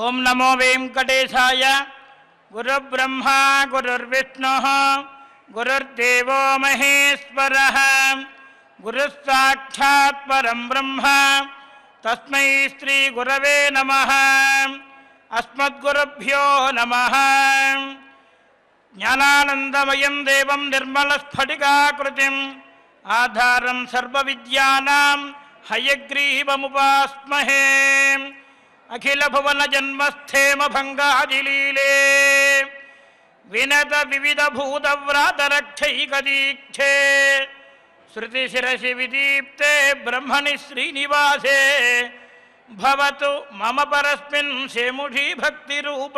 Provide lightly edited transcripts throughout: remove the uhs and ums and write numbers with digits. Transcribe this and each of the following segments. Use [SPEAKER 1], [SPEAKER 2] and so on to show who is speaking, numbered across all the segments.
[SPEAKER 1] ఓం నమో వెంకటేశాయ. గురుబ్రహ్మా గురుర్విష్ణుః గురుర్దేవో మహేశ్వరః గురుస్సాక్షాత్ పరం బ్రహ్మ తస్మై శ్రీ గురవే నమః. అస్మద్గురుభ్యో నమః. జ్ఞానానందమయం దేవం నిర్మలస్ఫటికాకృతిం ఆధారం సర్వవిద్యానాం హయగ్రీవముపాస్మహే. అఖిల భువన జన్మస్థేమ భంగాదిలీలే వినత వివిధ భూతవ్రాతరక్షైకదీక్షే శృతిశిరసి విదీప్తే బ్రహ్మణి శ్రీనివాసే భవతు మమ పరస్మిన్ శేముషీ భక్తిరూప.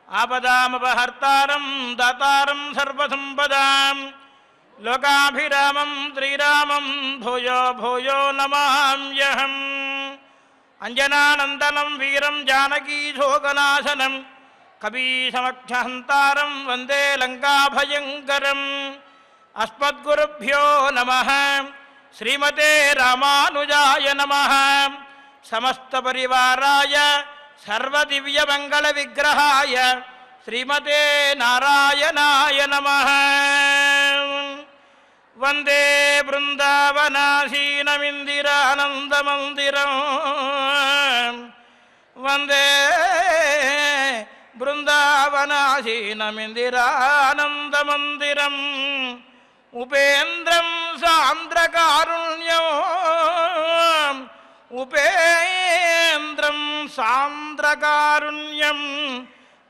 [SPEAKER 1] ఆపదామపహర్తారం దాతారం సర్వసంపదాం లోకాభిరామం శ్రీరామం భూయో భూయో నమామ్యహం. అంజనానందనం వీరం జానకీశోకనాశనం కపీసమక్షహంతారం వందే లంకాభయంకరం. అస్మద్గురుభ్యో నమః. శ్రీమతే రామానుజాయ నమః. సమస్తపరివారాయ సర్వదివ్యమంగళవిగ్రహాయ శ్రీమతే నారాయణాయ నమః. వందే బృందావనాసీనమిందిరానందమందిరం వందే బృందావనాసీనమిందిరానందమందిరం. ఉపేంద్రం సాంద్రకారుణ్యం ఉపేంద్రం సాంద్రకారుణ్యం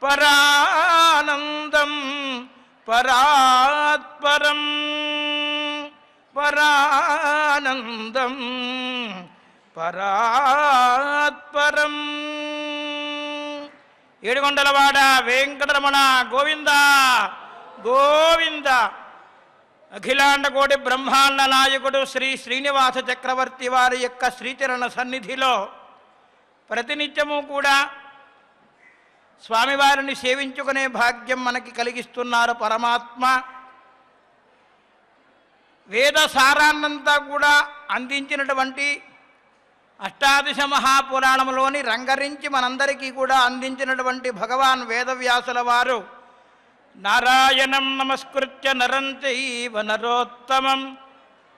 [SPEAKER 1] పరానందం పరాత్పరం పరానందం పరాత్పరం. ఏడుగొండలవాడ వెంకటరమణ గోవింద గోవింద. అఖిలాండ కోటి బ్రహ్మాండ నాయకుడు శ్రీ శ్రీనివాస చక్రవర్తి వారి యొక్క శ్రీచరణ సన్నిధిలో ప్రతినిత్యము కూడా స్వామివారిని సేవించుకునే భాగ్యం మనకి కలిగిస్తున్నారు పరమాత్మ. వేద సారాన్నంతా కూడా అందించినటువంటి అష్టాదశ మహాపురాణంలోని రంగరించి మనందరికీ కూడా అందించినటువంటి భగవాన్ వేదవ్యాసుల వారు నారాయణం నమస్కృత్య నరం చైవ నరోత్తమం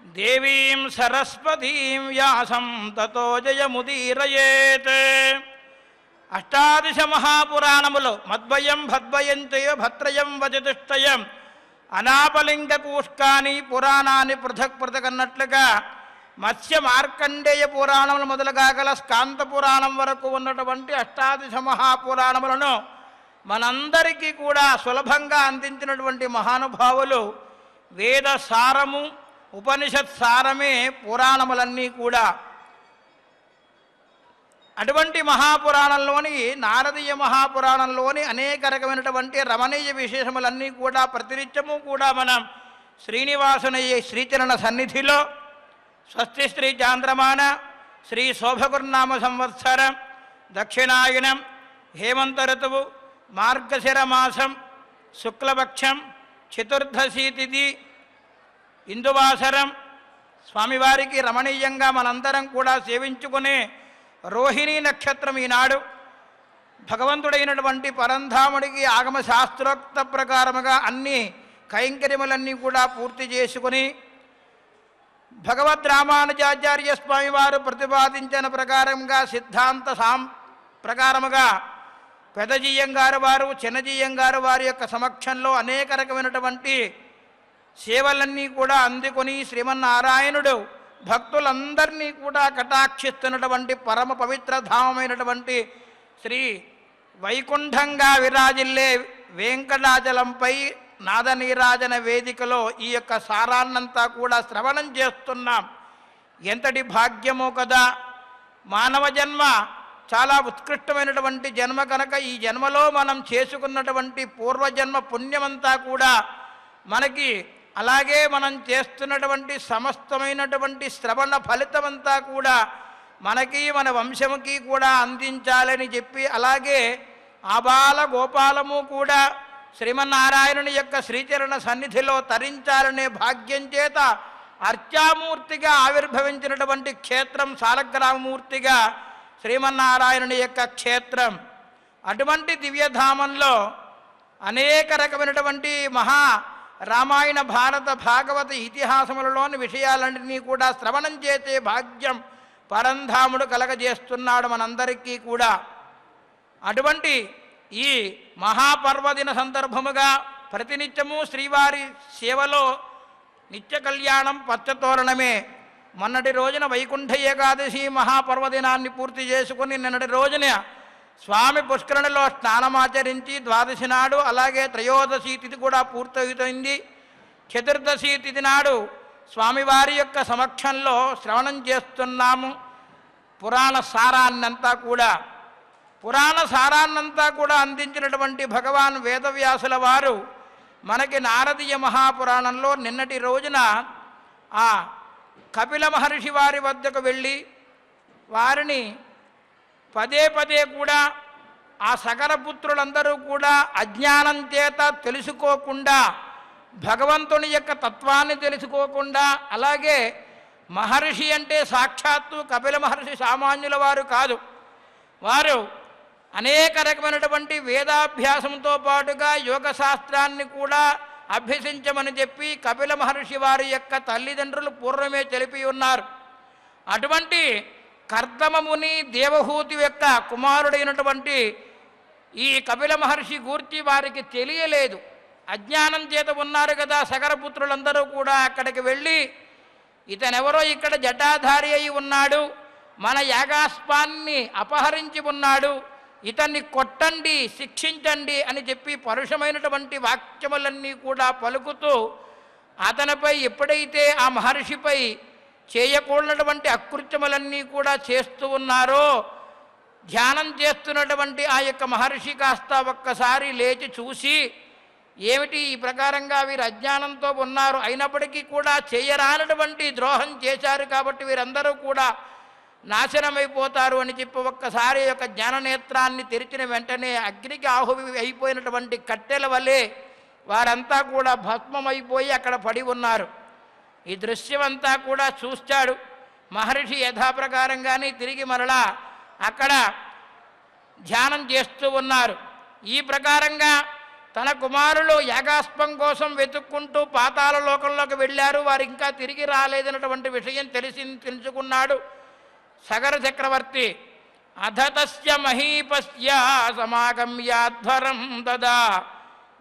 [SPEAKER 1] దేవీం సరస్వతీం వ్యాసం తతో జయముదీరయేత్. అష్టాదశ మహాపురాణములో మద్వయం భద్వయం చైవ భత్రయం వచతుష్టయం అనాపలింగ కూష్కాని పురాణాన్ని పృథక్ పృథక్ అన్నట్లుగా మత్స్య మార్కండేయ పురాణములు మొదలుగా గల స్కాంత పురాణం వరకు ఉన్నటువంటి అష్టాదశ మహాపురాణములను మనందరికీ కూడా సులభంగా అందించినటువంటి మహానుభావులు. వేద సారము ఉపనిషత్ సారమే పురాణములన్నీ కూడా. అటువంటి మహాపురాణంలోని నారదీయ మహాపురాణంలోని అనేక రకమైనటువంటి రమణీయ విశేషములన్నీ కూడా ప్రతినిత్యము కూడా మనం శ్రీనివాసునయ్యే శ్రీచరణ సన్నిధిలో స్వస్తి శ్రీ చాంద్రమాన శ్రీ శోభగుర్నామ సంవత్సరం దక్షిణాయనం హేమంత ఋతువు మార్గశిర మాసం శుక్లపక్షం చతుర్దశి తిథి ఇందువాసరం స్వామివారికి రమణీయంగా మనందరం కూడా సేవించుకునే రోహిణీ నక్షత్రం ఈనాడు భగవంతుడైనటువంటి పరంధాముడికి ఆగమ శాస్త్రోక్త ప్రకారముగా అన్ని కైంకర్యములన్నీ కూడా పూర్తి చేసుకుని భగవద్ రామానుజాచార్య స్వామివారు ప్రతిపాదించిన ప్రకారంగా సిద్ధాంత ప్రకారముగా పెదజీయంగారు వారు చిన్నజీయంగారు వారి యొక్క సమక్షంలో అనేక రకమైనటువంటి సేవలన్నీ కూడా అందుకొని శ్రీమన్నారాయణుడు భక్తులందరినీ కూడా కటాక్షిస్తున్నటువంటి పరమ పవిత్ర ధామమైనటువంటి శ్రీ వైకుంఠంగా విరాజిల్లే వెంకటాచలంపై నాదనీరాజన వేదికలో ఈ యొక్క సారాన్నంతా కూడా శ్రవణం చేస్తున్నాం. ఎంతటి భాగ్యమో కదా. మానవ జన్మ చాలా ఉత్కృష్టమైనటువంటి జన్మ కనుక ఈ జన్మలో మనం చేసుకున్నటువంటి పూర్వజన్మ పుణ్యమంతా కూడా మనకి, అలాగే మనం చేస్తున్నటువంటి సమస్తమైనటువంటి శ్రవణ ఫలితమంతా కూడా మనకి మన వంశముకి కూడా అందించాలని చెప్పి, అలాగే ఆబాల గోపాలము కూడా శ్రీమన్నారాయణుని యొక్క శ్రీచరణ సన్నిధిలో తరించాలనే భాగ్యం చేత అర్చామూర్తిగా ఆవిర్భవించినటువంటి క్షేత్రం సాలగ్రామమూర్తిగా శ్రీమన్నారాయణుని యొక్క క్షేత్రం. అటువంటి దివ్యధామంలో అనేక రకమైనటువంటి మహా రామాయణ భారత భాగవత ఇతిహాసములలోని విషయాలన్నింటినీ కూడా శ్రవణం చేసే భాగ్యం పరంధాముడు కలగజేస్తున్నాడు మనందరికీ కూడా. అటువంటి ఈ మహాపర్వదిన సందర్భముగా ప్రతినిత్యము శ్రీవారి సేవలో నిత్య కళ్యాణం పచ్చతోరణమే. మొన్నటి రోజున వైకుంఠ ఏకాదశి మహాపర్వదినాన్ని పూర్తి చేసుకుని నిన్నటి రోజున స్వామి పుష్కరణిలో స్నానమాచరించి ద్వాదశి నాడు, అలాగే త్రయోదశి తిథి కూడా పూర్తవుతుంది. చతుర్దశి తిథి నాడు స్వామివారి యొక్క సమక్షంలో శ్రవణం చేస్తున్నాము పురాణ సారాన్నంతా కూడా అందించినటువంటి భగవాన్ వేదవ్యాసుల వారు మనకి నారదీయ మహాపురాణంలో నిన్నటి రోజున ఆ కపిల మహర్షి వారి వద్దకు వెళ్ళి వారిని పదే పదే కూడా ఆ సకరపుత్రులందరూ కూడా అజ్ఞానం చేత తెలుసుకోకుండా, భగవంతుని యొక్క తత్వాన్ని తెలుసుకోకుండా, అలాగే మహర్షి అంటే సాక్షాత్తు కపిల మహర్షి సామాన్యుల వారు కాదు, వారు అనేక రకమైనటువంటి వేదాభ్యాసంతో పాటుగా యోగ శాస్త్రాన్ని కూడా అభ్యసించమని చెప్పి కపిల మహర్షి వారి యొక్క తల్లిదండ్రులు పూర్వమే తెలిపి ఉన్నారు. అటువంటి కర్దమముని దేవహూతి యొక్క కుమారుడైనటువంటి ఈ కపిల మహర్షి గూర్చి వారికి తెలియలేదు. అజ్ఞానం చేత ఉన్నారు కదా సగరపుత్రులందరూ కూడా. అక్కడికి వెళ్ళి ఇతనెవరో ఇక్కడ జటాధారి అయి ఉన్నాడు, మన యాగాస్పాన్ని అపహరించి ఉన్నాడు, ఇతన్ని కొట్టండి, శిక్షించండి అని చెప్పి పరుషమైనటువంటి వాక్యములన్నీ కూడా పలుకుతూ అతనిపై ఎప్పుడైతే ఆ మహర్షిపై చేయకూడనటువంటి అకృత్యములన్నీ కూడా చేస్తూ ఉన్నారో, ధ్యానం చేస్తున్నటువంటి ఆ యొక్క మహర్షి కాస్త ఒక్కసారి లేచి చూసి, ఏమిటి ఈ ప్రకారంగా వీరు అజ్ఞానంతో ఉన్నారు, అయినప్పటికీ కూడా చేయరానటువంటి ద్రోహం చేశారు కాబట్టి వీరందరూ కూడా నాశనమైపోతారు అని చెప్పి ఒక్కసారి యొక్క జ్ఞాననేత్రాన్ని తెరిచిన వెంటనే అగ్నికి ఆహువి అయిపోయినటువంటి కట్టెల వలె వారంతా కూడా భస్మమైపోయి అక్కడ పడి ఉన్నారు. ఈ దృశ్యమంతా కూడా చూస్తాడు మహర్షి. యథాప్రకారంగానే తిరిగి మరలా అక్కడ ధ్యానం చేస్తూ ఉన్నారు. ఈ ప్రకారంగా తన కుమారులు యాగాస్పం కోసం వెతుక్కుంటూ పాతాళ లోకంలోకి వెళ్ళారు, వారు ఇంకా తిరిగి రాలేదన్నటువంటి విషయం తెలుసుకున్నాడు సగర చక్రవర్తి. అధతస్య మహీపస్య సమాగమ్యాధ్వరం దదా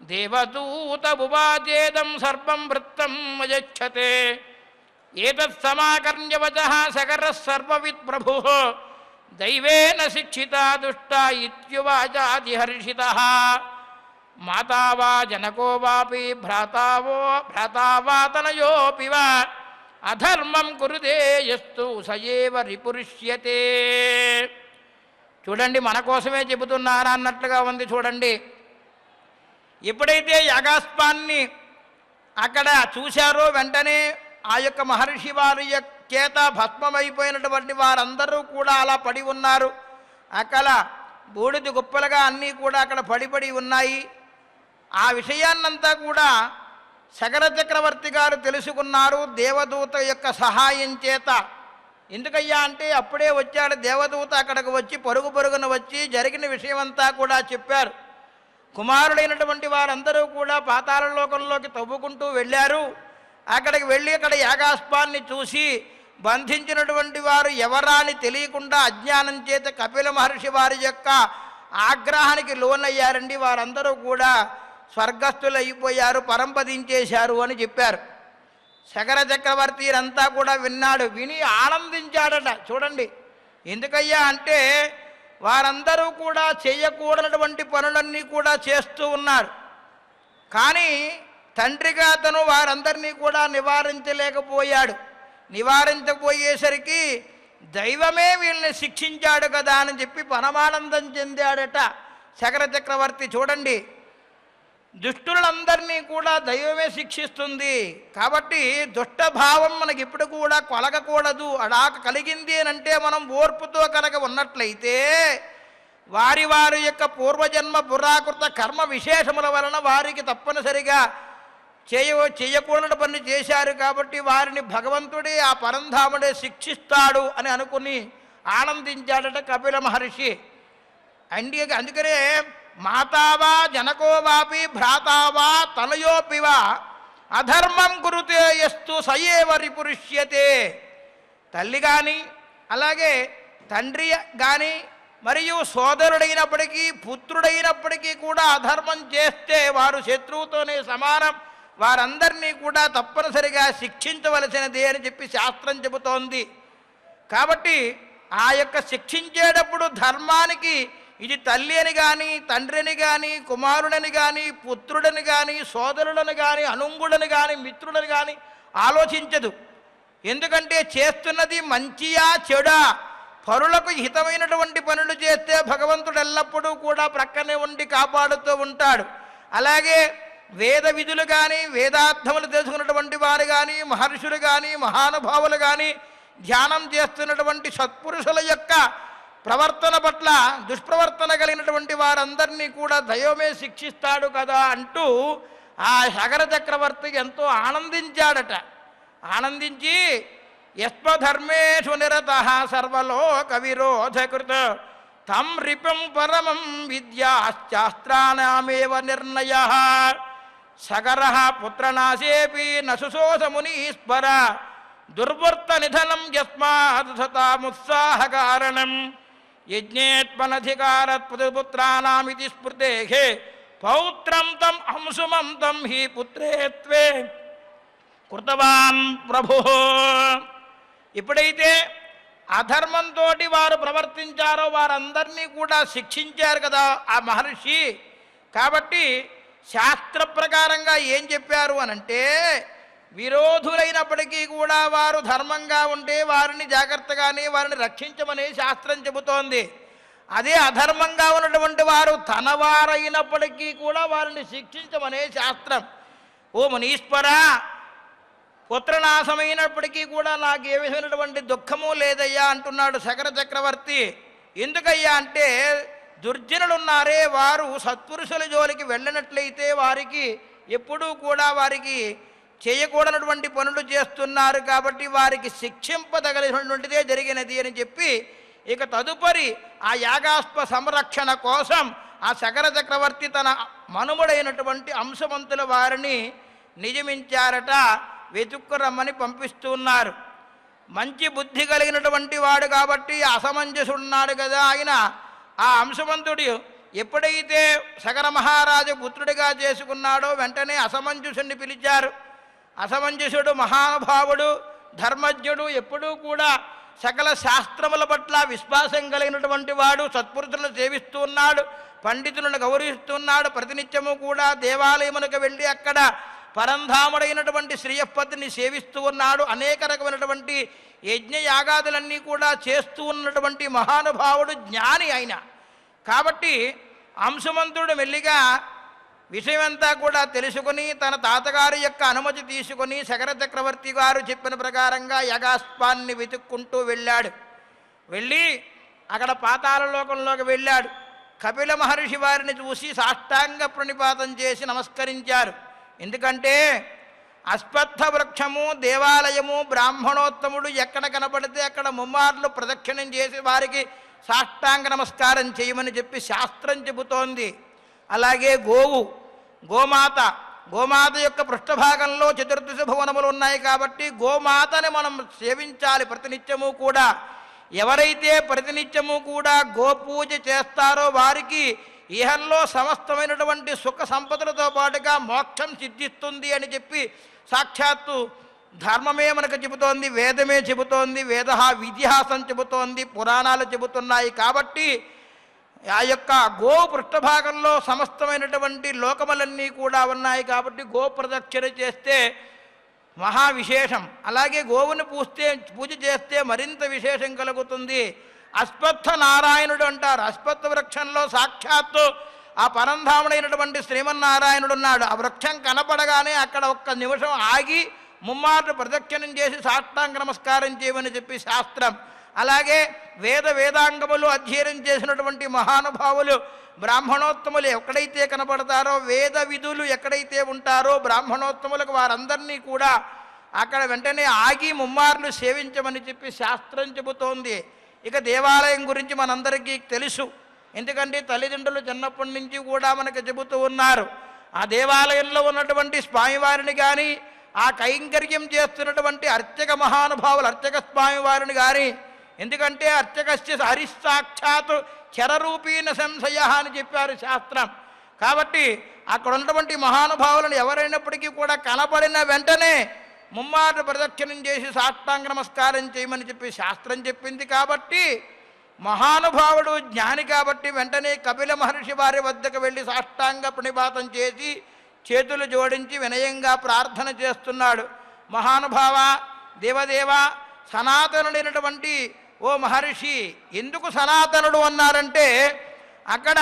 [SPEAKER 1] దేవదూత ఉవాచేదం సర్వం వృత్తం అయచ్చతే ఏతత్ సమాకర్ణ్య వచః సగరః సర్వవిత్ ప్రభుః దైవేన శిక్షితా దుష్టా ఇత్యువాచాది హర్షితః మాతా వా జనకో వాపి భ్రాతా వా తనయోపి వా అధర్మం కురుతే యస్తు సయేవ రిపురుష్యతే. చూడండి, మన కోసమే చెబుతున్నారా అన్నట్లుగా ఉంది. చూడండి, ఎప్పుడైతే యాగాస్పాన్ని అక్కడ చూశారో వెంటనే ఆ యొక్క మహర్షి వారి చేత భస్మమైపోయినటువంటి వారందరూ కూడా అలా పడి ఉన్నారు. అక్కడ బూడిద గుప్పలుగా అన్నీ కూడా అక్కడ పడిపడి ఉన్నాయి. ఆ విషయాన్నంతా కూడా సగర చక్రవర్తి గారు తెలుసుకున్నారు దేవదూత యొక్క సహాయం చేత. ఎందుకయ్యా అంటే అప్పుడే వచ్చాడు దేవదూత. అక్కడికి వచ్చి పరుగున వచ్చి జరిగిన విషయమంతా కూడా చెప్పారు. కుమారుడైనటువంటి వారందరూ కూడా పాతాళ లోకంలోకి తవ్వుకుంటూ వెళ్ళారు. అక్కడికి వెళ్ళి అక్కడ యాగాస్పాన్ని చూసి బంధించినటువంటి వారు ఎవరా అని తెలియకుండా అజ్ఞానం చేత కపిల మహర్షి వారి యొక్క ఆగ్రహానికి లోనయ్యారండి. వారందరూ కూడా స్వర్గస్థులు అయిపోయారు, పరంపదించేశారు అని చెప్పారు. సగర చక్రవర్తి అంతా కూడా విన్నాడు, విని ఆనందించాడట. చూడండి, ఎందుకయ్యా అంటే వారందరూ కూడా చేయకూడనటువంటి పనులన్నీ కూడా చేస్తూ ఉన్నారు. కానీ తండ్రిగా అతను వారందరినీ కూడా నివారించలేకపోయాడు. నివారించకపోయేసరికి దైవమే వీళ్ళని శిక్షించాడు కదా అని చెప్పి పరమానందం చెందాడట సగర చక్రవర్తి. చూడండి, దుష్టులందరినీ కూడా దైవమే శిక్షిస్తుంది కాబట్టి దుష్టభావం మనకి ఇప్పుడు కూడా కొలగకూడదు. అలా కలిగింది అని అంటే మనం ఓర్పుతో కనుక ఉన్నట్లయితే వారి వారి యొక్క పూర్వజన్మ పురాకృత కర్మ విశేషముల వలన వారికి తప్పనిసరిగా చేయకూడని పని చేశారు కాబట్టి వారిని భగవంతుడే ఆ పరంధాముడే శిక్షిస్తాడు అని అనుకుని ఆనందించాడట కపిల మహర్షి. అందుకనే మాతావా జనకోవాపి భ్రాతావా తనయోపివా అధర్మం కురుతే యస్తు సయేవ రిపురుష్యతే. తల్లి కానీ అలాగే తండ్రి కానీ మరియు సోదరుడైనప్పటికీ పుత్రుడైనప్పటికీ కూడా అధర్మం చేస్తే వారు శత్రువుతోనే సమానం, వారందరినీ కూడా తప్పనిసరిగా శిక్షించవలసినదే అని చెప్పి శాస్త్రం చెబుతోంది. కాబట్టి ఆ యొక్క శిక్షించేటప్పుడు ధర్మానికి ఇది తల్లి అని కానీ తండ్రిని కానీ కుమారుడని కానీ పుత్రుడని కానీ సోదరులను కానీ అనుంగుడని కానీ మిత్రుడని కానీ ఆలోచించదు. ఎందుకంటే చేస్తున్నది మంచియా చెడా, పరులకు హితమైనటువంటి పనులు చేస్తే భగవంతుడు ఎల్లప్పుడూ కూడా ప్రక్కనే ఉండి కాపాడుతూ ఉంటాడు. అలాగే వేద విధులు కానీ వేదార్థములు తెలుసుకున్నటువంటి వారు కానీ మహర్షులు కానీ మహానుభావులు కానీ ధ్యానం చేస్తున్నటువంటి సత్పురుషుల యొక్క ప్రవర్తన పట్ల దుష్ప్రవర్తన కలిగినటువంటి వారందరినీ కూడా దైవమే శిక్షిస్తాడు కదా అంటూ ఆ సగర చక్రవర్తి ఎంతో ఆనందించాడట. ఆనందించి యస్మధర్మేషు నిరతః సర్వలోక విరోధకృత తం రిపం పరమం విద్యాశాస్త్రాణమేవ నిర్ణయః సగరః పుత్రనాశేపి నశుశోషమునీశ్వర దుర్వర్త నిధనం యస్మాత్ సతాముత్సాహకారణం యజ్ఞేత్మనధికారత్పుత్రానామితి స్మృతేహే పౌత్రం తం అంశుమం తం హి పుత్రేత్వే కృతవాన్ ప్రభు. ఎప్పుడైతే అధర్మంతో వారు ప్రవర్తించారో వారందరినీ కూడా శిక్షించారు కదా ఆ మహర్షి. కాబట్టి శాస్త్ర ప్రకారంగా ఏం చెప్పారు అనంటే విరోధులైనప్పటికీ కూడా వారు ధర్మంగా ఉంటే వారిని జాగ్రత్తగానే వారిని రక్షించమని శాస్త్రం చెబుతోంది. అదే అధర్మంగా ఉన్నటువంటి వారు తనవారైనప్పటికీ కూడా వారిని శిక్షించమనే శాస్త్రం. ఓ మునీశ్వర, పుత్రనాశమైనప్పటికీ కూడా నాకు ఏ విధమైనటువంటి దుఃఖము లేదయ్యా అంటున్నాడు సగర చక్రవర్తి. ఎందుకయ్యా అంటే దుర్జనులు ఉన్నారే వారు సత్పురుషుల జోలికి వెళ్ళినట్లయితే వారికి ఎప్పుడూ కూడా వారికి చేయకూడనటువంటి పనులు చేస్తున్నారు కాబట్టి వారికి శిక్షింపదగలిగినటువంటిదే జరిగినది అని చెప్పి ఇక తదుపరి ఆ యాగాస్ప సంరక్షణ కోసం ఆ సగర చక్రవర్తి తన మనుమడైనటువంటి అంశవంతుల వారిని నియమించారట. వెతుక్కురమ్మని పంపిస్తున్నారు. మంచి బుద్ధి కలిగినటువంటి వాడు కాబట్టి అసమంజసుడున్నాడు కదా ఆయన. ఆ అంశవంతుడు ఎప్పుడైతే సగర మహారాజు పుత్రుడిగా చేసుకున్నాడో వెంటనే అసమంజసుడిని పిలిచారు. అసమంజసుడు మహానుభావుడు, ధర్మజ్ఞుడు, ఎప్పుడూ కూడా సకల శాస్త్రముల పట్ల విశ్వాసం కలిగినటువంటి వాడు, సత్పురుషులను సేవిస్తూ ఉన్నాడు, పండితులను గౌరవిస్తున్నాడు. ప్రతినిత్యము కూడా దేవాలయమునకు వెళ్ళి అక్కడ పరంధాముడైనటువంటి శ్రీయపతిని సేవిస్తూ ఉన్నాడు. అనేక రకమైనటువంటి యజ్ఞయాగాదులన్నీ కూడా చేస్తూ ఉన్నటువంటి మహానుభావుడు, జ్ఞాని ఆయన. కాబట్టి అంశమంతుడు మెల్లిగా విషయమంతా కూడా తెలుసుకుని తన తాతగారి యొక్క అనుమతి తీసుకుని సగర చక్రవర్తి గారు చెప్పిన ప్రకారంగా యగాస్పాన్ని వెతుక్కుంటూ వెళ్ళాడు. వెళ్ళి అక్కడ పాతాళలోకంలోకి వెళ్ళాడు. కపిల మహర్షి వారిని చూసి సాష్టాంగ ప్రణిపాతం చేసి నమస్కరించారు. ఎందుకంటే అశ్వత్థ వృక్షము, దేవాలయము, బ్రాహ్మణోత్తముడు ఎక్కడ కనపడితే అక్కడ ముమ్మార్లు ప్రదక్షిణం చేసి వారికి సాష్టాంగ నమస్కారం చేయమని చెప్పి శాస్త్రం చెబుతోంది. అలాగే గోమాత యొక్క పృష్ఠభాగంలో చతుర్దశ భువనములు ఉన్నాయి కాబట్టి గోమాతని మనం సేవించాలి ప్రతినిత్యము కూడా. ఎవరైతే ప్రతినిత్యము కూడా గోపూజ చేస్తారో వారికి ఇహంలో సమస్తమైనటువంటి సుఖ సంపదలతో పాటుగా మోక్షం సిద్ధిస్తుంది అని చెప్పి సాక్షాత్తు ధర్మమే మనకు చెబుతోంది, వేదమే చెబుతోంది, విద్యాసం చెబుతోంది, పురాణాలు చెబుతున్నాయి. కాబట్టి ఆ యొక్క గో పృష్ఠభాగంలో సమస్తమైనటువంటి లోకములన్నీ కూడా ఉన్నాయి కాబట్టి గో ప్రదక్షిణ చేస్తే మహా విశేషం. అలాగే గోవుని పూజ చేస్తే మరింత విశేషం కలుగుతుంది. అశ్వత్థ నారాయణుడు అంటారు. అశ్వత్థ వృక్షంలో సాక్షాత్తు ఆ పరంధాముడైనటువంటి శ్రీమన్నారాయణుడు ఉన్నాడు. ఆ వృక్షం కనపడగానే అక్కడ ఒక్క నిమిషం ఆగి ముమ్మార్లు ప్రదక్షిణం చేసి సాష్టాంగ నమస్కారం చేయమని చెప్పి శాస్త్రం. అలాగే వేదాంగములు అధ్యయనం చేసినటువంటి మహానుభావులు బ్రాహ్మణోత్తములు ఎక్కడైతే కనపడతారో, వేద విధులు ఎక్కడైతే ఉంటారో బ్రాహ్మణోత్తములకు వారందరినీ కూడా అక్కడ వెంటనే ఆగి ముమ్మార్లు సేవించమని చెప్పి శాస్త్రం చెబుతోంది. ఇక దేవాలయం గురించి మనందరికీ తెలుసు. ఎందుకంటే తల్లిదండ్రులు చిన్నప్పటి నుంచి కూడా మనకు చెబుతూ ఉన్నారు. ఆ దేవాలయంలో ఉన్నటువంటి స్వామివారిని కానీ, ఆ కైంకర్యం చేస్తున్నటువంటి అర్చక మహానుభావులు అర్చక స్వామివారిని కానీ, ఎందుకంటే అర్చకస్య హరిస్సాక్షాత్ చరరూపీన సంశయ అని చెప్పారు శాస్త్రం. కాబట్టి అక్కడ ఉన్నటువంటి మహానుభావులను ఎవరైనప్పటికీ కూడా కనపడిన వెంటనే ముమ్మారు ప్రదక్షిణం చేసి సాష్టాంగ నమస్కారం చేయమని చెప్పి శాస్త్రం చెప్పింది. కాబట్టి మహానుభావుడు జ్ఞాని కాబట్టి వెంటనే కపిల మహర్షి వారి వద్దకు వెళ్ళి సాష్టాంగ ప్రణిపాతం చేసి చేతులు జోడించి వినయంగా ప్రార్థన చేస్తున్నాడు. మహానుభావ, దేవదేవ, సనాతనుడైనటువంటి ఓ మహర్షి. ఎందుకు సనాతనుడు అన్నారంటే అక్కడ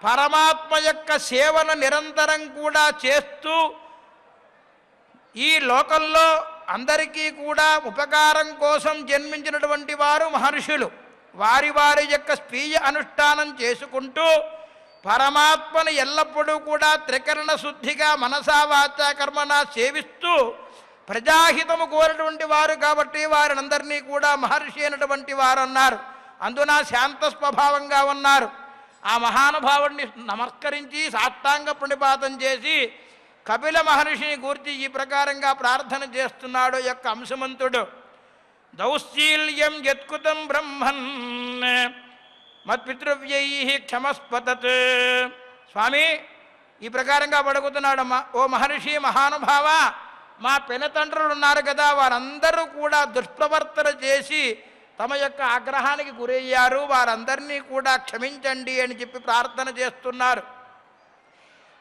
[SPEAKER 1] పరమాత్మ యొక్క సేవను నిరంతరం కూడా చేస్తూ ఈ లోకంలో అందరికీ కూడా ఉపకారం కోసం జన్మించినటువంటి వారు మహర్షులు. వారి వారి యొక్క స్వీయ అనుష్ఠానం చేసుకుంటూ పరమాత్మను ఎల్లప్పుడూ కూడా త్రికరణ శుద్ధిగా మనసా వాచా కర్మణ సేవిస్తూ ప్రజాహితము కోరినటువంటి వారు కాబట్టి వారినందరినీ కూడా మహర్షి అయినటువంటి వారు అన్నారు. అందున శాంత స్వభావంగా ఉన్నారు. ఆ మహానుభావుడిని నమస్కరించి సాష్టాంగ ప్రణిపాతం చేసి కపిల మహర్షిని గూర్చి ఈ ప్రకారంగా ప్రార్థన చేస్తున్నాడు యొక్క అంశమంతుడు. దౌశీల్యం యత్కృతం బ్రహ్మన్ మత్పితృవ్యై క్షమస్పతత్. స్వామి ఈ ప్రకారంగా పడుకుతున్నాడమ్మా. ఓ మహర్షి, మహానుభావ, మా పినతండ్రులు ఉన్నారు కదా, వారందరూ కూడా దుష్ప్రవర్తన చేసి తమ యొక్క ఆగ్రహానికి గురయ్యారు. వారందరినీ కూడా క్షమించండి అని చెప్పి ప్రార్థన చేస్తున్నారు.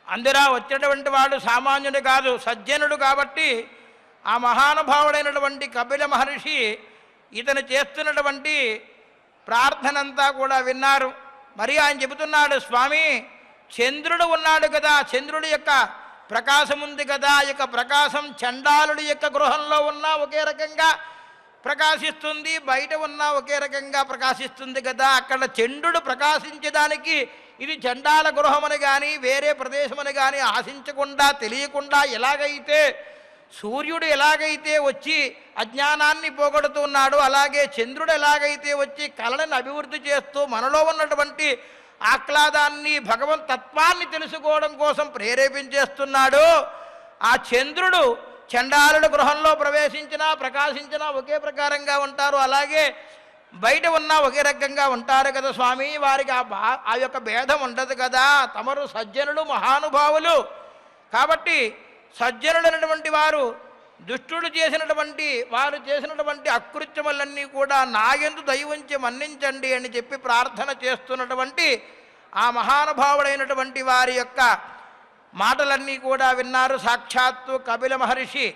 [SPEAKER 1] అందులో వచ్చినటువంటి వాడు సామాన్యుడు కాదు, సజ్జనుడు. కాబట్టి ఆ మహానుభావుడైనటువంటి కపిల మహర్షి ఇతను చేస్తున్నటువంటి ప్రార్థనంతా కూడా విన్నారు. మరి ఆయన చెబుతున్నాడు, స్వామి చంద్రుడు ఉన్నాడు కదా, చంద్రుడి యొక్క ప్రకాశం ఉంది కదా, ఈ యొక్క ప్రకాశం చండాలుడి యొక్క గృహంలో ఉన్నా ఒకే రకంగా ప్రకాశిస్తుంది, బయట ఉన్నా ఒకే రకంగా ప్రకాశిస్తుంది కదా. అక్కడ చంద్రుడు ప్రకాశించడానికి ఇది చండాల గృహమని కానీ వేరే ప్రదేశమని కానీ ఆశించకుండా తెలియకుండా ఎలాగైతే సూర్యుడు ఎలాగైతే వచ్చి అజ్ఞానాన్ని పోగొడుతున్నాడు, అలాగే చంద్రుడు ఎలాగైతే వచ్చి కళలను అభివృద్ధి చేస్తూ మనలో ఉన్నటువంటి ఆహ్లాదాన్ని భగవన్ తత్వాన్ని తెలుసుకోవడం కోసం ప్రేరేపించేస్తున్నాడు. ఆ చంద్రుడు చండాలుడు గృహంలో ప్రవేశించినా ప్రకాశించినా ఒకే ప్రకారంగా ఉంటారు, అలాగే బయట ఉన్నా ఒకే రకంగా ఉంటారు కదా స్వామి. వారికి ఆ యొక్క భేదం ఉండదు కదా. తమరు సజ్జనులు, మహానుభావులు. కాబట్టి సజ్జనులైనటువంటి వారు దుష్టుడు చేసినటువంటి వారు చేసినటువంటి అకృత్యములన్నీ కూడా నాయందు దయవుంచి మన్నించండి అని చెప్పి ప్రార్థన చేస్తున్నటువంటి ఆ మహానుభావుడైనటువంటి వారి యొక్క మాటలన్నీ కూడా విన్నారు సాక్షాత్తు కపిల మహర్షి.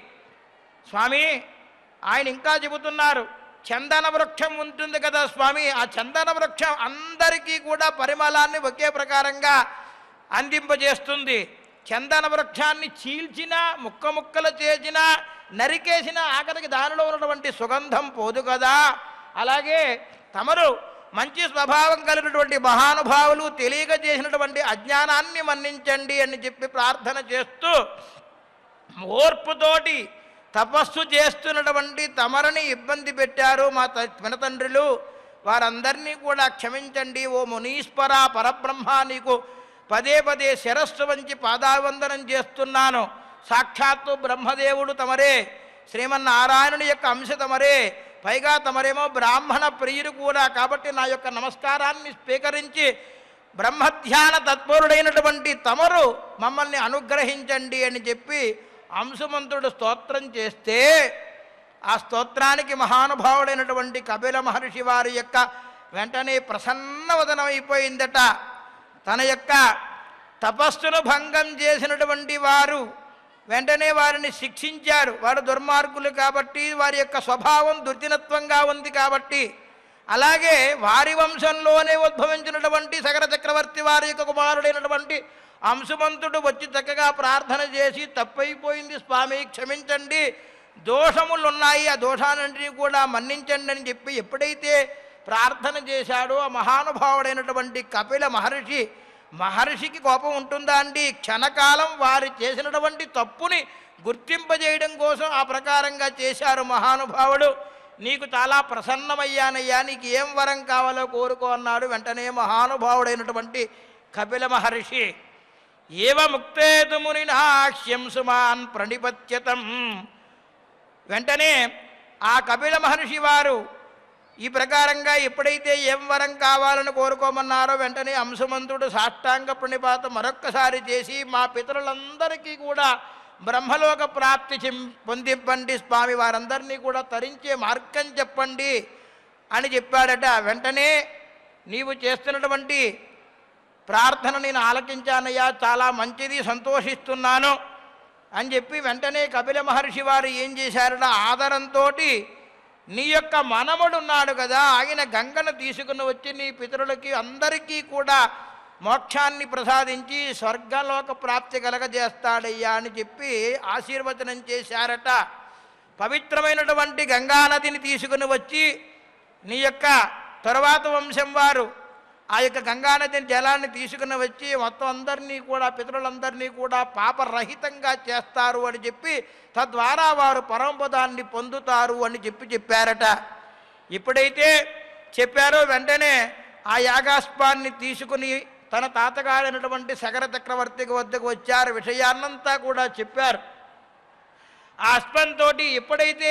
[SPEAKER 1] స్వామి ఆయన ఇంకా చెబుతున్నారు, చందన వృక్షం ఉంటుంది కదా స్వామి, ఆ చందన వృక్షం అందరికీ కూడా పరిమళాన్ని ఒకే ప్రకారంగా అందింపజేస్తుంది. చందన వృక్షాన్ని చీల్చినా ముక్క ముక్కలు చేసినా నరికేసిన ఆఖరికి దానిలో ఉన్నటువంటి సుగంధం పోదు కదా. అలాగే తమరు మంచి స్వభావం కలిగినటువంటి మహానుభావులు తెలియక చేసినటువంటి అజ్ఞానాన్ని మన్నించండి అని చెప్పి ప్రార్థన చేస్తూ ఓర్పుతోటి తపస్సు చేస్తున్నటువంటి తమరిని ఇబ్బంది పెట్టారు మా పినతండ్రులు, వారందరినీ కూడా క్షమించండి. ఓ మునీశ్వర పరబ్రహ్మ, నీకు పదే పదే శిరస్సు వంచి పాదావందనం చేస్తున్నాను. సాక్షాత్తు బ్రహ్మదేవుడు తమరే, శ్రీమన్నారాయణుని యొక్క అంశ తమరే, పైగా తమరేమో బ్రాహ్మణ ప్రియులు కూడా. కాబట్టి నా యొక్క నమస్కారాన్ని స్వీకరించి బ్రహ్మధ్యాన తత్పరుడైనటువంటి తమరు మమ్మల్ని అనుగ్రహించండి అని చెప్పి అంశుమంతుడు స్తోత్రం చేస్తే ఆ స్తోత్రానికి మహానుభావుడైనటువంటి కపిల మహర్షి వారి యొక్క వెంటనే ప్రసన్నవదనమైపోయిందట. తన యొక్క తపస్సును భంగం చేసినటువంటి వారు వెంటనే వారిని శిక్షించారు. వారు దుర్మార్గులు కాబట్టి, వారి యొక్క స్వభావం దుర్దినత్వంగా ఉంది కాబట్టి. అలాగే వారి వంశంలోనే ఉద్భవించినటువంటి సగర చక్రవర్తి వారి యొక్క కుమారుడైనటువంటి అంశుమంతుడు వచ్చి చక్కగా ప్రార్థన చేసి తప్పైపోయింది స్వామి, క్షమించండి, దోషములున్నాయి, ఆ దోషాలన్నింటినీ కూడా మన్నించండి అని చెప్పి ఎప్పుడైతే ప్రార్థన చేశాడో ఆ మహానుభావుడైనటువంటి కపిల మహర్షికి కోపం ఉంటుందా అండి? క్షణకాలం వారు చేసినటువంటి తప్పుని గుర్తింపజేయడం కోసం ఆ ప్రకారంగా చేశారు మహానుభావుడు. నీకు చాలా ప్రసన్నమయ్యానయ్యా, నీకు ఏం వరం కావాలో కోరుకో అన్నాడు. వెంటనే మహానుభావుడైనటువంటి కపిల మహర్షి ఏవ ముక్తేతు మునినాహ్యం సుమాన్ ప్రణిపత్యతం. వెంటనే ఆ కపిల మహర్షి వారు ఈ ప్రకారంగా ఎప్పుడైతే ఏం వరం కావాలని కోరుకోమన్నారో వెంటనే అంశుమంతుడు సాష్టాంగ ప్రణిపాతం మరొక్కసారి చేసి, మా పితరులందరికీ కూడా బ్రహ్మలోక ప్రాప్తి పొందింపండి స్వామి, వారందరినీ కూడా తరించే మార్గం చెప్పండి అని చెప్పాడట. వెంటనే నీవు చేస్తున్నటువంటి ప్రార్థన నేను ఆలకించానయ్యా, చాలా మంచిది, సంతోషిస్తున్నాను అని చెప్పి వెంటనే కపిల మహర్షి వారు ఏం చేశారట, ఆదరంతో నీ యొక్క మనముడున్నాడు కదా, ఆయన గంగను తీసుకుని వచ్చి నీ పితరులకి అందరికీ కూడా మోక్షాన్ని ప్రసాదించి స్వర్గలోక ప్రాప్తి కలగజేస్తాడయ్యా అని చెప్పి ఆశీర్వచనం చేశారట. పవిత్రమైనటువంటి గంగానదిని తీసుకుని వచ్చి నీ యొక్క తరువాత వంశం వారు ఆ యొక్క గంగానదిని జలాన్ని తీసుకుని వచ్చి మొత్తం అందరినీ కూడా పితరులందరినీ కూడా పాపరహితంగా చేస్తారు అని చెప్పి తద్వారా వారు పరమపదాన్ని పొందుతారు అని చెప్పారట. ఎప్పుడైతే చెప్పారో వెంటనే ఆ యాగాస్పాన్ని తీసుకుని తన తాతగారైనటువంటి సగర చక్రవర్తికి వద్దకు వచ్చారు. విషయాన్నంతా కూడా చెప్పారు. ఆ అశ్వంతో ఎప్పుడైతే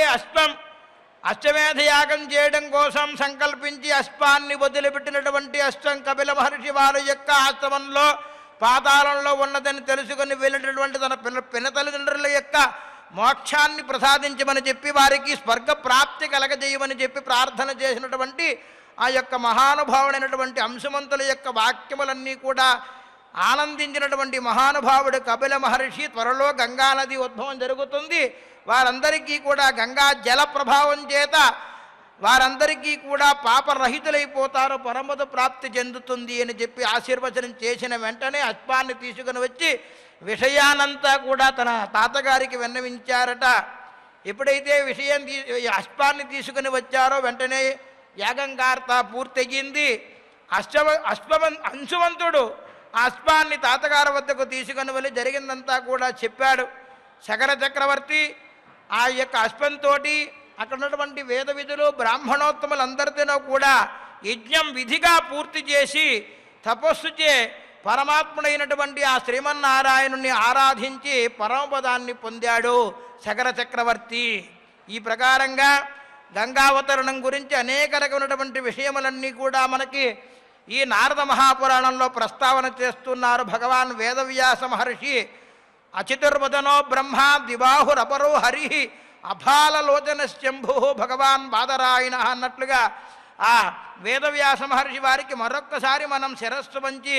[SPEAKER 1] అశ్వమేధ యాగం చేయడం కోసం సంకల్పించి అశ్వాన్ని వదిలిపెట్టినటువంటి అశ్వం కపిల మహర్షి వారి యొక్క ఆశ్రమంలో పాతాళంలో ఉన్నదని తెలుసుకుని వెళ్ళినటువంటి తన పినతల్లిదండ్రుల యొక్క మోక్షాన్ని ప్రసాదించమని చెప్పి వారికి స్వర్గ ప్రాప్తి కలగజేయమని చెప్పి ప్రార్థన చేసినటువంటి ఆ యొక్క మహానుభావుడైనటువంటి అంశుమంతుల యొక్క వాక్యములన్నీ కూడా ఆనందించినటువంటి మహానుభావుడు కపిల మహర్షి త్వరలో గంగానది ఉద్భవం జరుగుతుంది, వారందరికీ కూడా గంగా జల ప్రభావం చేత వారందరికీ కూడా పాపరహితులైపోతారు, పరమపద ప్రాప్తి చెందుతుంది అని చెప్పి ఆశీర్వచనం చేసిన వెంటనే అశ్వాన్ని తీసుకుని వచ్చి విషయానంతా కూడా తన తాతగారికి విన్నవించారట. ఎప్పుడైతే అశ్వాన్ని తీసుకుని వచ్చారో వెంటనే యాగంగార్త పూర్తయింది. అంశుమంతుడు ఆ అశ్వాన్ని తాతగారి వద్దకు తీసుకుని వెళ్ళి జరిగిందంతా కూడా చెప్పాడు. సగర చక్రవర్తి ఆ యొక్క అశ్వంతో అక్కడ ఉన్నటువంటి వేద విధులు బ్రాహ్మణోత్తములందరితో కూడా యజ్ఞం విధిగా పూర్తి చేసి తపస్సుచే పరమాత్ముడైనటువంటి ఆ శ్రీమన్నారాయణుని ఆరాధించి పరమపదాన్ని పొందాడు సగర చక్రవర్తి. ఈ ప్రకారంగా గంగావతరణం గురించి అనేక రకమైనటువంటి విషయములన్నీ కూడా మనకి ఈ నారద మహాపురాణంలో ప్రస్తావన చేస్తున్నారు. భగవాన్ వేదవ్యాస మహర్షి అచితుర్వదనో బ్రహ్మ ద్విబాహురపరో హరి అభాలలోచన శంభు భగవాన్ బాదరాయణ అన్నట్లుగా ఆ వేదవ్యాస మహర్షి వారికి మరొక్కసారి మనం శిరస్సు వంచి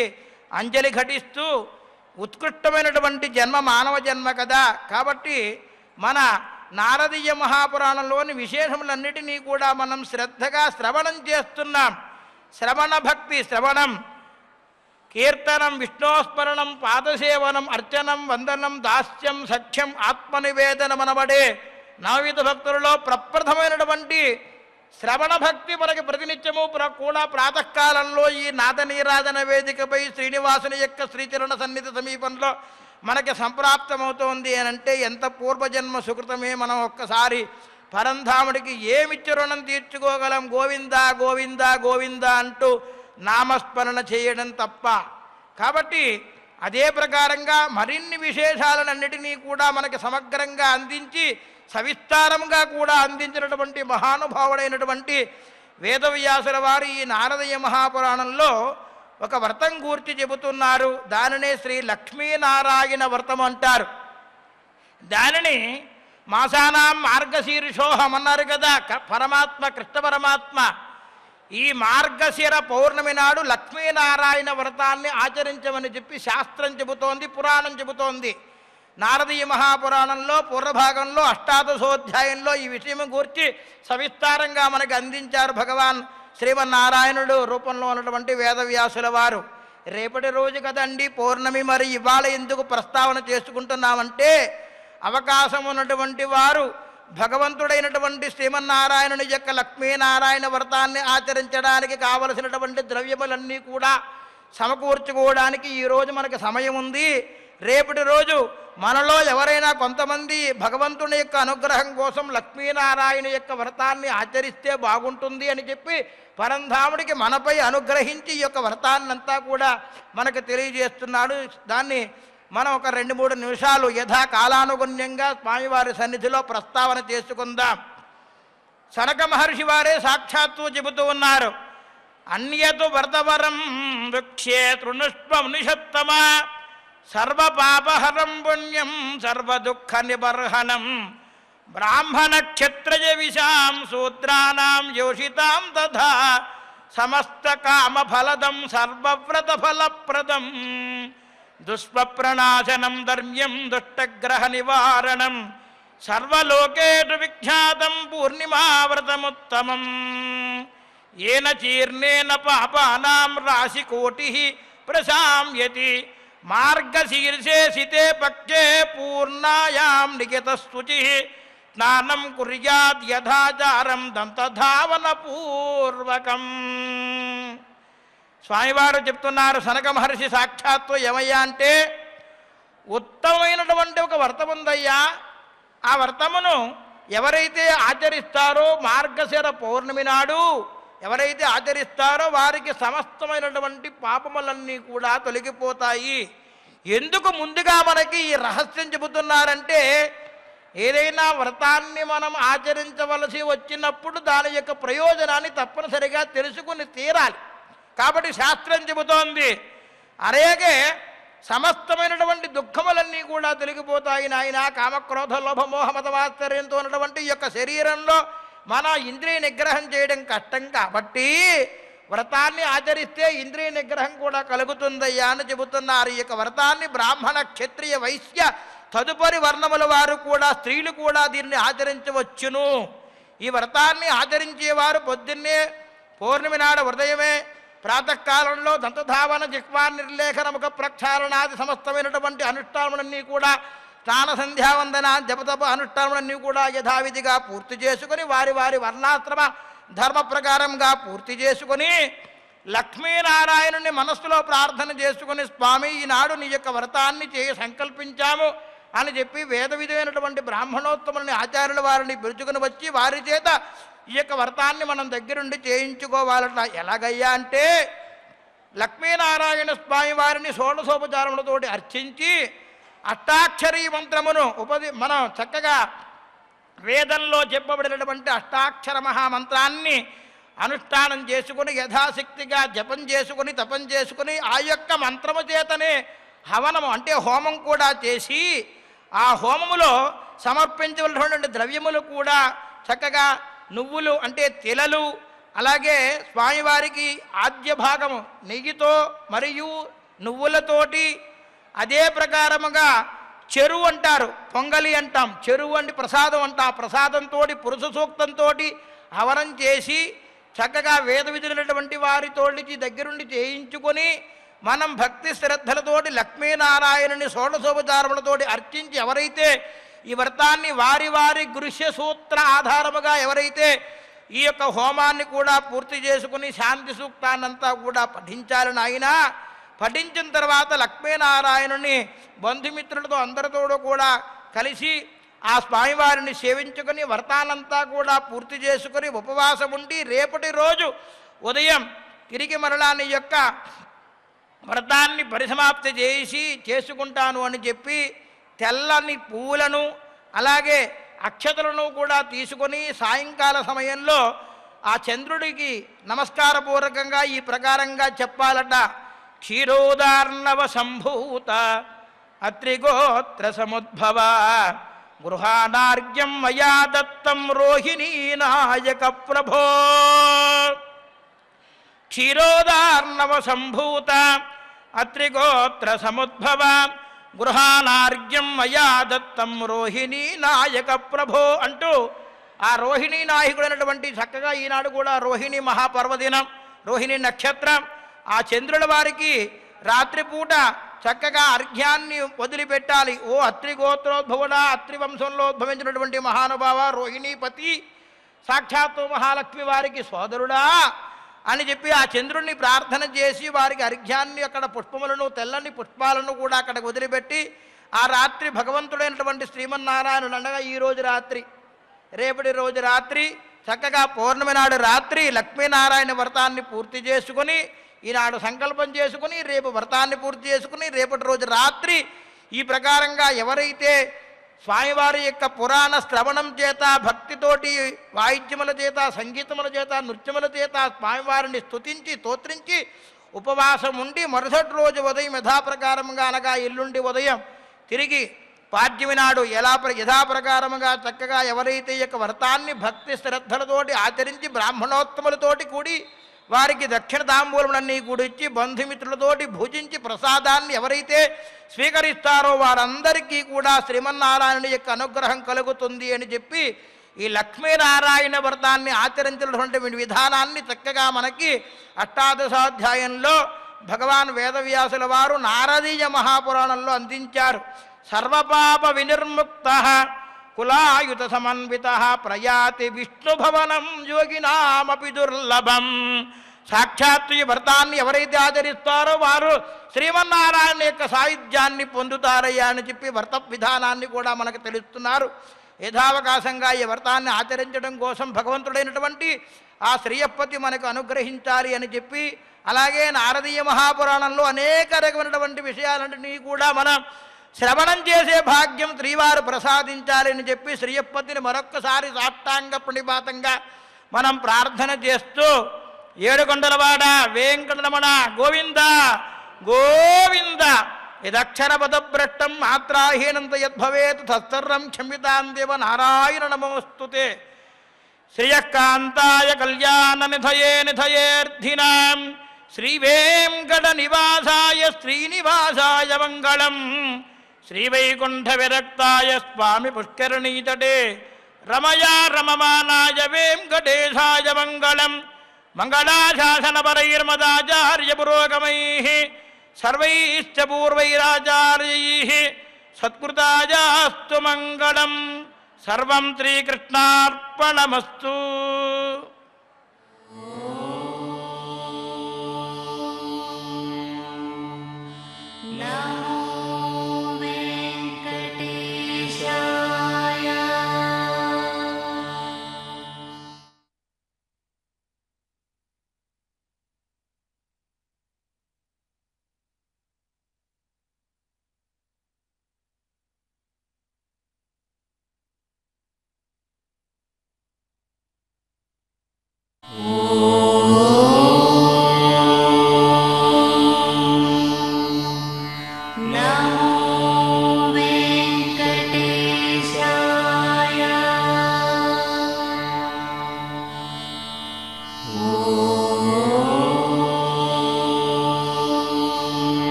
[SPEAKER 1] అంజలి ఘటిస్తూ, ఉత్కృష్టమైనటువంటి జన్మ మానవ జన్మ కదా, కాబట్టి మన నారదీయ మహాపురాణంలోని విశేషములన్నిటినీ కూడా మనం శ్రద్ధగా శ్రవణం చేస్తున్నాం. శ్రవణ భక్తి, శ్రవణం, కీర్తనం, విష్ణోస్మరణం, పాదసేవనం, అర్చనం, వందనం, దాస్యం, సఖ్యం, ఆత్మనివేదనం అనబడే నవవిధ భక్తులలో ప్రప్రథమైనటువంటి శ్రవణ భక్తి మనకి ప్రతినిత్యము కూడా ప్రాతకాలంలో ఈ నాదనీరాధన వేదికపై శ్రీనివాసుని యొక్క శ్రీచరణ సన్నిధి సమీపంలో మనకి సంప్రాప్తమవుతోంది అని అంటే ఎంత పూర్వజన్మ సుకృతమే. మనం ఒక్కసారి పరంధాముడికి ఏమిచ్చి రుణం తీర్చుకోగలం? గోవింద గోవింద గోవింద అంటూ నామస్మరణ చేయడం తప్ప. కాబట్టి అదే ప్రకారంగా మరిన్ని విశేషాలన్నిటినీ కూడా మనకి సమగ్రంగా అందించి సవిస్తారంగా కూడా అందించినటువంటి మహానుభావుడైనటువంటి వేదవ్యాసుల వారు ఈ నారదీయ మహాపురాణంలో ఒక వ్రతం గూర్చి చెబుతున్నారు. దానినే శ్రీ లక్ష్మీనారాయణ వ్రతం అంటారు. దానిని మాసానాం మార్గశీర్షోహం అన్నారు కదా పరమాత్మ, కృష్ణ పరమాత్మ. ఈ మార్గశిర పౌర్ణమి నాడు లక్ష్మీనారాయణ వ్రతాన్ని ఆచరించమని చెప్పి శాస్త్రం చెబుతోంది, పురాణం చెబుతోంది. నారదీయ మహాపురాణంలో పూర్వభాగంలో అష్టాదశోధ్యాయంలో ఈ విషయం గూర్చి సవిస్తారంగా మనకు అందించారు భగవాన్ శ్రీమన్నారాయణుడు రూపంలో ఉన్నటువంటి వేదవ్యాసుల వారు. రేపటి రోజు కదండి పౌర్ణమి, మరి ఇవాళ ఎందుకు ప్రస్తావన చేసుకుంటున్నామంటే అవకాశం ఉన్నటువంటి వారు భగవంతుడైనటువంటి శ్రీమన్నారాయణుని యొక్క లక్ష్మీనారాయణ వ్రతాన్ని ఆచరించడానికి కావలసినటువంటి ద్రవ్యములన్నీ కూడా సమకూర్చుకోవడానికి ఈరోజు మనకి సమయం ఉంది. రేపటి రోజు మనలో ఎవరైనా కొంతమంది భగవంతుని యొక్క అనుగ్రహం కోసం లక్ష్మీనారాయణ యొక్క వ్రతాన్ని ఆచరిస్తే బాగుంటుంది అని చెప్పి పరంధాముడికి మనపై అనుగ్రహించి ఈ యొక్క వ్రతాన్నంతా కూడా మనకు తెలియజేస్తున్నాడు. దాన్ని మనం ఒక 2-3 నిమిషాలు యథా కాలానుగుణ్యంగా స్వామివారి సన్నిధిలో ప్రస్తావన చేసుకుందాం. సనక మహర్షి వారే సాక్షాత్తు చెబుతూ ఉన్నారు, అన్యతు వ్రతవరం వృక్షే తృణుష్వం నిషత్తమ సర్వపాపహరం పుణ్యం సర్వదుఃఖ నిబర్హణం బ్రాహ్మణ క్షత్రయ విశాం శూద్రాణం యోషితాం తథా సమస్త కామఫలదం సర్వవ్రత ఫలప్రదం దుష్ప్రణాశనం ధర్మ్యం దుష్టగ్రహ నివారణం సర్వలోకేషు విఖ్యాతం పూర్ణిమావ్రతముత్తమం ఏన చీర్ణేన పాపానాం రాశికోటి ప్రశామ్యతి మార్గశీర్షే సితే పక్షే పూర్ణాయాం నిఖితస్తుచి స్నానం కుర్యాద్ యథాచారం దంతధావన పూర్వకం. స్వామివారు చెప్తున్నారు, సనక మహర్షి సాక్షాత్తు ఏమయ్యా అంటే, ఉత్తమమైనటువంటి ఒక వ్రతం ఉందయ్యా, ఆ వ్రతమును ఎవరైతే ఆచరిస్తారో మార్గశిర పౌర్ణమి నాడు ఎవరైతే ఆచరిస్తారో వారికి సమస్తమైనటువంటి పాపములన్నీ కూడా తొలగిపోతాయి. ఎందుకు ముందుగా మనకి ఈ రహస్యం చెబుతున్నారంటే, ఏదైనా వ్రతాన్ని మనం ఆచరించవలసి వచ్చినప్పుడు దాని యొక్క ప్రయోజనాన్ని తప్పనిసరిగా తెలుసుకుని తీరాలి. కాబట్టి శాస్త్రం చెబుతోంది, అలాగే సమస్తమైనటువంటి దుఃఖములన్నీ కూడా తొలగిపోతాయి నాయన. కామక్రోధ లోభమోహ మతమాశ్చర్యంతో ఉన్నటువంటి ఈ యొక్క శరీరంలో మన ఇంద్రియ నిగ్రహం చేయడం కష్టం కాబట్టి వ్రతాన్ని ఆచరిస్తే ఇంద్రియ నిగ్రహం కూడా కలుగుతుందయ్యా అని చెబుతున్నారు. ఈ యొక్క వ్రతాన్ని బ్రాహ్మణ క్షత్రియ వైశ్య తదుపరి వర్ణముల వారు కూడా, స్త్రీలు కూడా దీన్ని ఆచరించవచ్చును. ఈ వ్రతాన్ని ఆచరించేవారు పొద్దున్నే పౌర్ణమి నాడు ఉదయమే ప్రాతకాలంలో దంతధావన జిహ్వా నిర్లేఖన ముఖ ప్రక్షాళనాది సమస్తమైనటువంటి అనుష్ఠానములన్నీ కూడా, స్నాన సంధ్యావందన జపతప అనుష్ఠానములన్నీ కూడా యథావిధిగా పూర్తి చేసుకుని వారి వారి వర్ణాశ్రమ ధర్మ ప్రకారంగా పూర్తి చేసుకుని లక్ష్మీనారాయణుని మనస్సులో ప్రార్థన చేసుకుని, స్వామి ఈనాడు నీ యొక్క వ్రతాన్ని సంకల్పించాము అని చెప్పి వేద విధమైనటువంటి బ్రాహ్మణోత్తములని ఆచార్యుల వారిని పిలుచుకుని వచ్చి వారి చేత ఈ యొక్క వ్రతాన్ని మనం దగ్గరుండి చేయించుకోవాలట. ఎలాగయ్యా అంటే, లక్ష్మీనారాయణ స్వామి వారిని షోడశోపచారములతోటి అర్చించి అష్టాక్షరీ మంత్రమును మనం చక్కగా వేదంలో చెప్పబడినటువంటి అష్టాక్షర మహామంత్రాన్ని అనుష్ఠానం చేసుకుని యథాశక్తిగా జపం చేసుకుని తపం చేసుకుని ఆ యొక్క మంత్రము చేతనే హవనము అంటే హోమం కూడా చేసి ఆ హోమములో సమర్పించవలసినటువంటి ద్రవ్యములు కూడా చక్కగా నువ్వులు అంటే తిలలు, అలాగే స్వామివారికి ఆద్య భాగము నెయ్యితో మరియు నువ్వులతోటి, అదే ప్రకారముగా చెరువు అంటారు, పొంగలి అంటాం, చెరువు అంటే ప్రసాదం అంటాం. ప్రసాదంతో పురుష సూక్తంతో హవనం చేసి చక్కగా వేద విధులైనటువంటి వారితోటి దగ్గరుండి చేయించుకొని మనం భక్తి శ్రద్ధలతోటి లక్ష్మీనారాయణుని షోడశోపచారములతోటి అర్చించి ఎవరైతే ఈ వ్రతాన్ని వారి వారి గృహ్య సూత్ర ఆధారముగా ఎవరైతే ఈ యొక్క హోమాన్ని కూడా పూర్తి చేసుకుని శాంతి సూక్తాన్నంతా కూడా పఠించాలని ఆయన పఠించిన తర్వాత లక్ష్మీనారాయణుని బంధుమిత్రులతో అందరితో కూడా కలిసి ఆ స్వామివారిని సేవించుకొని వ్రతానంతా కూడా పూర్తి చేసుకుని ఉపవాసం ఉండి రేపటి రోజు ఉదయం తిరిగి మరలాని యొక్క వ్రతాన్ని పరిసమాప్తి చేసుకుంటాను అని చెప్పి తెల్లని పువ్వులను అలాగే అక్షతలను కూడా తీసుకొని సాయంకాల సమయంలో ఆ చంద్రుడికి నమస్కారపూర్వకంగా ఈ ప్రకారంగా చెప్పాలట. క్షీరోదార్ణవ సంభూత అత్రిగోత్ర సముద్భవ గృహానార్ఘ్యం మయా దత్తం రోహిణీ నాయక ప్రభో. క్షీరోదార్ణవ సంభూత అత్రిగోత్ర సముద్భవ గృహానార్ఘ్యం మయా దత్తం రోహిణీ నాయక ప్రభో అంటూ ఆ రోహిణీ నాయకుడైనటువంటి చక్కగా ఈనాడు కూడా రోహిణి మహాపర్వదినం, రోహిణి నక్షత్రం, ఆ చంద్రుల వారికి రాత్రిపూట చక్కగా అర్ఘ్యాన్ని వదిలిపెట్టాలి. ఓ అత్రిగోత్రోద్భవుడా, అత్రి వంశంలో ఉద్భవించినటువంటి మహానుభావ రోహిణీపతి, సాక్షాత్తు మహాలక్ష్మి వారికి సోదరుడా, అని చెప్పి ఆ చంద్రుణ్ణి ప్రార్థన చేసి వారికి అర్ఘ్యాన్ని అక్కడ పుష్పములను తెల్లని పుష్పాలను కూడా అక్కడ వదిలిపెట్టి ఆ రాత్రి భగవంతుడైనటువంటి శ్రీమన్నారాయణుడు అనగా ఈరోజు రాత్రి రేపటి రోజు రాత్రి చక్కగా పౌర్ణమి నాడు రాత్రి లక్ష్మీనారాయణ వ్రతాన్ని పూర్తి చేసుకుని ఈనాడు సంకల్పం చేసుకుని రేపు వ్రతాన్ని పూర్తి చేసుకుని రేపటి రోజు రాత్రి ఈ ప్రకారంగా ఎవరైతే స్వామివారి యొక్క పురాణ శ్రవణం చేత భక్తితోటి వాయిద్యముల చేత సంగీతముల చేత నృత్యముల చేత స్వామివారిని స్తుతించి స్తోత్రించి ఉపవాసం ఉండి మరుసటి రోజు ఉదయం యథాప్రకారముగా అనగా ఎల్లుండి ఉదయం తిరిగి పాడ్యమి నాడు యథాప్రకారముగా చక్కగా ఎవరైతే యొక్క వ్రతాన్ని భక్తి శ్రద్ధలతోటి ఆచరించి బ్రాహ్మణోత్తములతోటి కూడి వారికి దక్షిణ తాంబూలములన్నీ కూడా ఇచ్చి బంధుమిత్రులతోటి భుజించి ప్రసాదాన్ని ఎవరైతే స్వీకరిస్తారో వారందరికీ కూడా శ్రీమన్నారాయణుని యొక్క అనుగ్రహం కలుగుతుంది అని చెప్పి ఈ లక్ష్మీనారాయణ వ్రతాన్ని ఆచరించినటువంటి విధానాన్ని చక్కగా మనకి అష్టాదశాధ్యాయంలో భగవాన్ వేదవ్యాసుల వారు నారదీయ మహాపురాణంలో అందించారు. సర్వపాప వినిర్ముక్త కులాయుత సమన్విత ప్రయాతి విష్ణుభవనం యోగినామపి దుర్లభం. సాక్షాత్తు ఈ వ్రతాన్ని ఎవరైతే ఆచరిస్తారో వారు శ్రీమన్నారాయణ యొక్క సాయుధ్యాన్ని పొందుతారయ్యా అని చెప్పి వ్రత విధానాన్ని కూడా మనకు తెలుస్తున్నారు. యథావకాశంగా ఈ వ్రతాన్ని ఆచరించడం కోసం భగవంతుడైనటువంటి ఆ శ్రీయప్పతి మనకు అనుగ్రహించాలి అని చెప్పి అలాగే నారదీయ మహాపురాణంలో అనేక రకమైనటువంటి విషయాలన్నింటినీ కూడా మనం శ్రవణం చేసే భాగ్యం శ్రీవారు ప్రసాదించాలని చెప్పి శ్రీయప్పతిని మరొక్కసారి సాష్టాంగ ప్రణిపాతంగా మనం ప్రార్థన చేస్తూ ఏడుకొండలవాడ వెంకటరమణ గోవింద గోవింద యదక్షరపదభ్రష్టం మాత్రాహీనంత యద్భవేత్ తత్సర్వం క్షమ్యతాం దేవ నారాయణ నమోస్తుతే. శ్రియకాంతాయ కళ్యాణ నిధయే నిధయేర్థినాం శ్రీవేంకట నివాసాయ శ్రీనివాసాయ మంగళం. శ్రీవైకుంఠ విరక్తాయ స్వామి పుష్కరణీతటే రమయా రమమానాయ వెంకటేశాయ మంగళం. మంగళాశాసనపరైర్మదాచార్య పురోగమైః సర్వైశ్చ పూర్వైరాచార్యైః సత్కృతాయాస్తు మంగళం. సర్వం శ్రీకృష్ణార్పణమస్తు.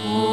[SPEAKER 2] Oh